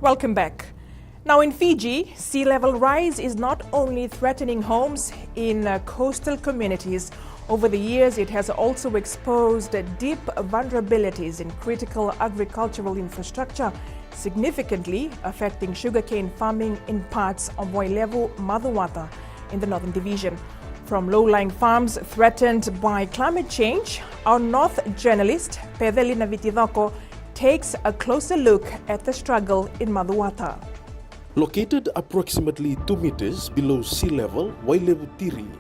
Welcome back. Now in Fiji, sea level rise is not only threatening homes in coastal communities. Over the years, it has also exposed deep vulnerabilities in critical agricultural infrastructure, significantly affecting sugarcane farming in parts of Wailevu, Macuata in the Northern Division. From low-lying farms threatened by climate change, our North journalist, Peceli Naviticoko, takes a closer look at the struggle in Macuata. Located approximately 2 meters below sea level, Wailevu,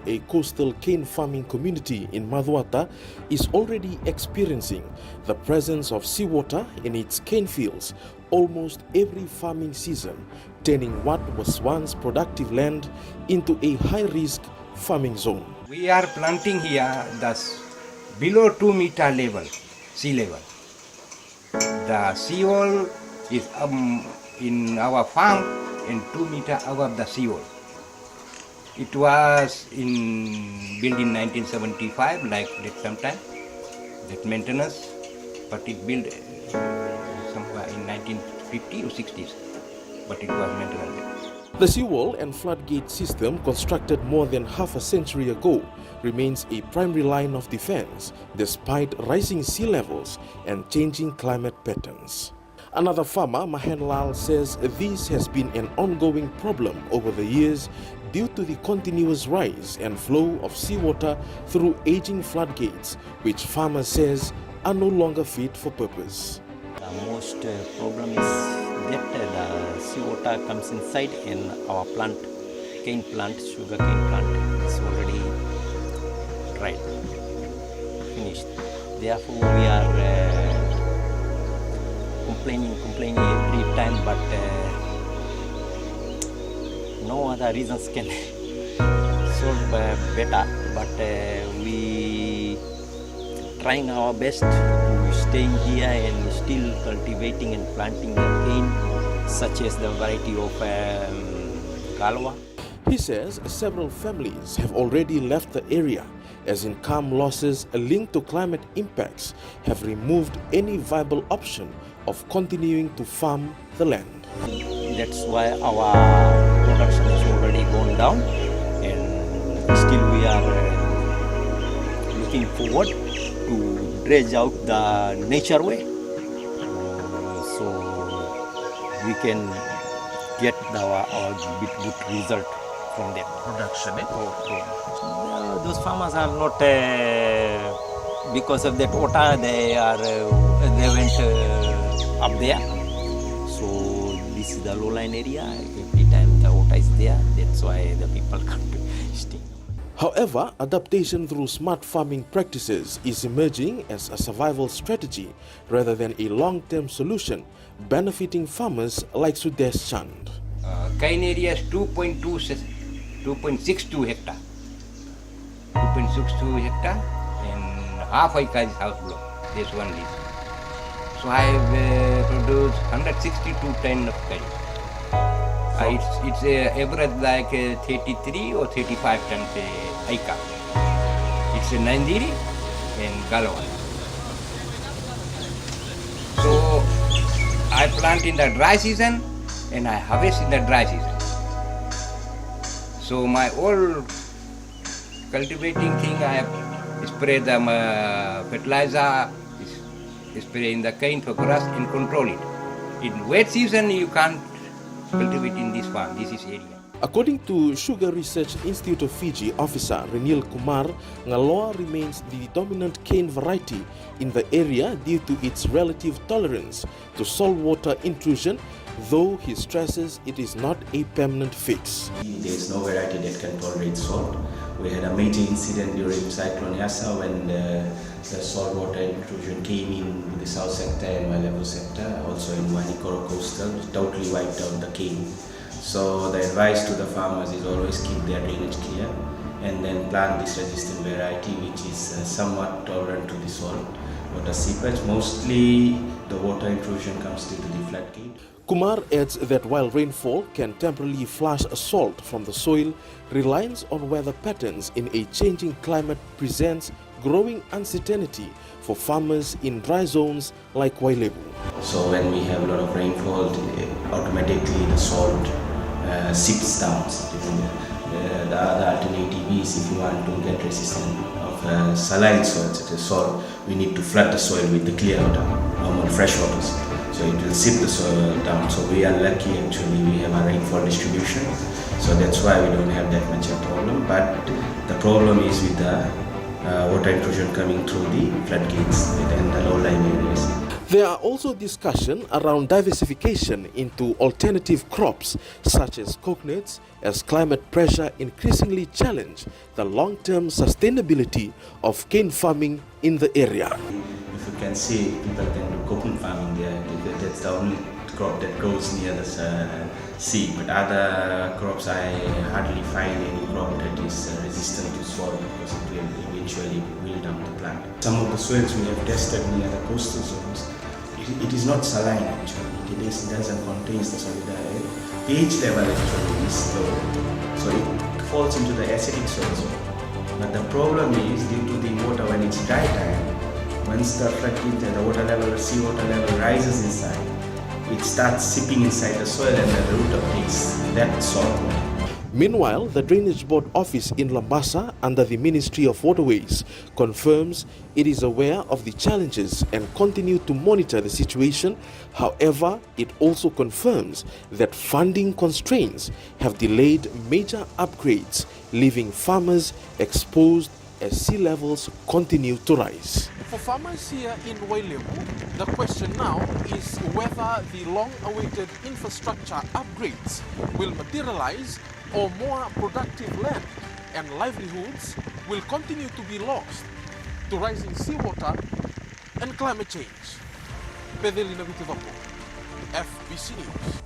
a coastal cane farming community in Macuata, is already experiencing the presence of seawater in its cane fields almost every farming season, turning what was once productive land into a high-risk farming zone. We are planting here below 2 meter level, sea level. The seawall is in our farm and 2 meter above the seawall. It was built in 1975, like that sometime, that maintenance, but it built somewhere in 1950 or 60s, but it was maintenance. The seawall and floodgate system, constructed more than half a century ago, remains a primary line of defense despite rising sea levels and changing climate patterns. Another farmer, Mahenlal, says this has been an ongoing problem over the years due to the continuous rise and flow of seawater through aging floodgates, which farmer says are no longer fit for purpose. The most problem is that the seawater comes inside in our plant, cane plant, sugarcane plant. It's already dried, finished. Therefore, we are complaining every time, but no other reasons can solve better. But we trying our best to staying here and still cultivating and planting the cane, such as the variety of Qaluwa. He says several families have already left the area as income losses linked to climate impacts have removed any viable option of continuing to farm the land. That's why our production has already gone down, and still we are looking forward to dredge out the nature way, so we can get our good result from that production. Those farmers are not because of that water. They went up there. So this is the low-lying area. Every time the water is there, that's why the people come to stay. However, adaptation through smart farming practices is emerging as a survival strategy rather than a long-term solution, benefiting farmers like Sudesh Chand. Cane area is 2.62 hectare. 2.62 hectare and half acre is house block. This one is. So I have produced 162 tons of cane. It's average like 33 or 35 tons acre. It's a Nandiri and Qaluwa. So I plant in the dry season and I harvest in the dry season. So my old cultivating thing, I have sprayed the fertilizer, spray in the cane for grass and control it. In wet season, you can't cultivate in this farm, this is area. According to Sugar Research Institute of Fiji officer Renil Kumar, Qaluwa remains the dominant cane variety in the area due to its relative tolerance to saltwater intrusion, though he stresses it is not a permanent fix. There is no variety that can tolerate salt. We had a major incident during Cyclone Yasa when the saltwater intrusion came in the south sector and Wailevu sector, also in Wanikoro coastal, totally wiped out the cane. So the advice to the farmers is always keep their drainage clear and then plant this resistant variety which is somewhat tolerant to the salt water seepage. Mostly the water intrusion comes due to the floodgate. Kumar adds that while rainfall can temporarily flush salt from the soil, reliance on weather patterns in a changing climate presents growing uncertainty for farmers in dry zones like Wailevu. So when we have a lot of rainfall, automatically the salt seeps down. The other alternative is, if you want to get resistant of saline soil such as salt, we need to flood the soil with the clear water, normal fresh waters. So it will seep the soil down. So we are lucky actually, we have a rainfall distribution. So that's why we don't have that much of a problem. But the problem is with the water intrusion coming through the floodgates within the low-lying areas. There are also discussion around diversification into alternative crops such as coconuts, as climate pressure increasingly challenge the long-term sustainability of cane farming in the area. If you can see, people can do coconut farming there, because that's the only crop that grows near the sea. But other crops, I hardly find any crop that is resistant to soil, because it will eventually wilt down the plant. Some of the soils we have tested near the coastal zones, it is not saline actually. It doesn't contain the solid. pH level actually is low, so it falls into the acidic soil zone. But the problem is, due to the water when it's dry time, once the floodgate, the water level, seawater level rises inside, it starts seeping inside the soil and the root uptakes that salt water. Meanwhile, the Drainage Board office in Lambasa under the Ministry of Waterways confirms it is aware of the challenges and continue to monitor the situation. However, it also confirms that funding constraints have delayed major upgrades, leaving farmers exposed as sea levels continue to rise. For farmers here in Wailevu, the question now is whether the long-awaited infrastructure upgrades will materialize, or more productive land and livelihoods will continue to be lost to rising seawater and climate change. Peceli Naviticoko, FBC News.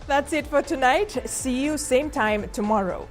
That's it for tonight. See you same time tomorrow.